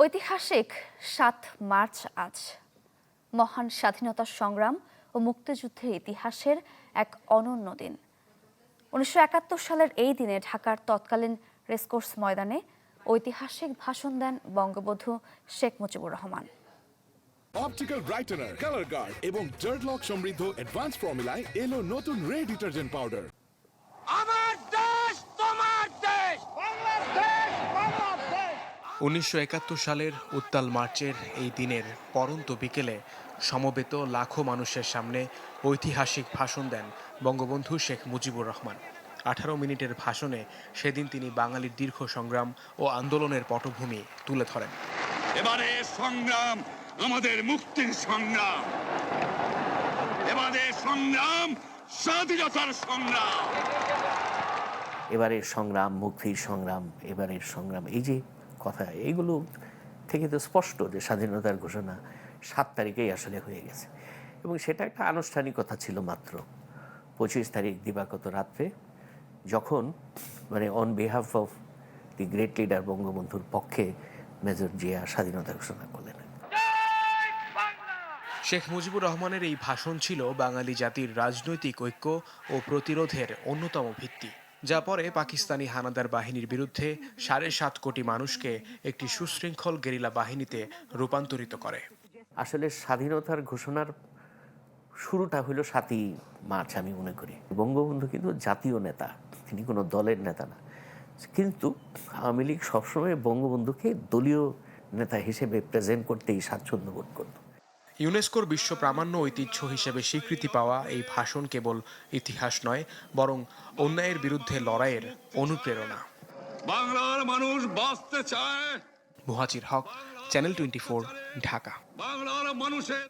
ঐতিহাসিক ৭ মার্চ আজ মহান স্বাধীনতা সংগ্রাম ও মুক্তিযুদ্ধের ইতিহাসের এক অনন্য দিন। ১৯৭১ সালের এই দিনে ঢাকার তৎকালীন রেসকোর্স ময়দানে ঐতিহাসিক ভাষণ দেন Bangabandhu Sheikh Mujibur Rahman. Optical brightener, colour guard এবং ডার্ট লক সমৃদ্ধ অ্যাডভান্স ফর্মুলায় এলো নতুন রে ডিটারজেন্ট পাউডার। আমার দেশ তোমার দেশ, বাংলাদেশ বাংলাদেশ। ১৯৭১ সালের উত্তাল মার্চের এই দিনের পরন্ত বিকেলে সমবেত লাখো মানুষের সামনে ঐতিহাসিক ভাষণ দেন বঙ্গবন্ধু শেখ মুজিবুর রহমান। ১৮ মিনিটের ভাষণে সেদিন তিনি বাঙালির দীর্ঘ সংগ্রাম ও আন্দোলনের পটভূমি তুলে ধরেন। এবারে সংগ্রাম আমাদের মুক্তির সংগ্রাম, এবারে সংগ্রাম স্বাধীনতার সংগ্রাম। এবারের সংগ্রাম মুক্তির সংগ্রাম, এবারের সংগ্রাম, এই যে কথা, এইগুলো থেকে তো স্পষ্ট যে স্বাধীনতার ঘোষণা ৭ তারিখেই আসলে হয়ে গেছে এবং সেটা একটা আনুষ্ঠানিকতা ছিল মাত্র। ২৫ তারিখ দিবাগত রাত্রে যখন on behalf of the great leader বঙ্গবন্ধুর পক্ষে মেজর জিয়া স্বাধীনতা ঘোষণা করলেন। শেখ মুজিবুর রহমানের এই ভাষণ ছিল বাঙালি জাতির রাজনৈতিক ঐক্য ও প্রতিরোধের অন্যতম ভিত্তি, যা পরে পাকিস্তানি হানাদার বাহিনীর বিরুদ্ধে ৭.৫ কোটি মানুষকে একটি সুশৃঙ্খল গেরিলা বাহিনীতে রূপান্তরিত করে। আসলে স্বাধীনতার ঘোষণার শুরুটা হলো ৭ই মার্চ। আমি মনে করি বঙ্গবন্ধু কিন্তু জাতীয় নেতা, তিনি কোনো দলের নেতা না, কিন্তু আওয়ামী লীগ সবসময় বঙ্গবন্ধুকে দলীয় নেতা হিসেবে প্রেজেন্ট করতেই স্বাচ্ছন্দ্য বোধ করত। ইউনেস্কোর বিশ্ব প্রামাণ্য ঐতিহ্য হিসেবে স্বীকৃতি পাওয়া এই ভাষণ কেবল ইতিহাস নয়, বরং অন্যায়ের বিরুদ্ধে লড়াইয়ের অনুপ্রেরণা। বাংলার মানুষ বাঁচতে চায়। মুহাজির হক, চ্যানেল 24, ঢাকা। বাংলার মানুষের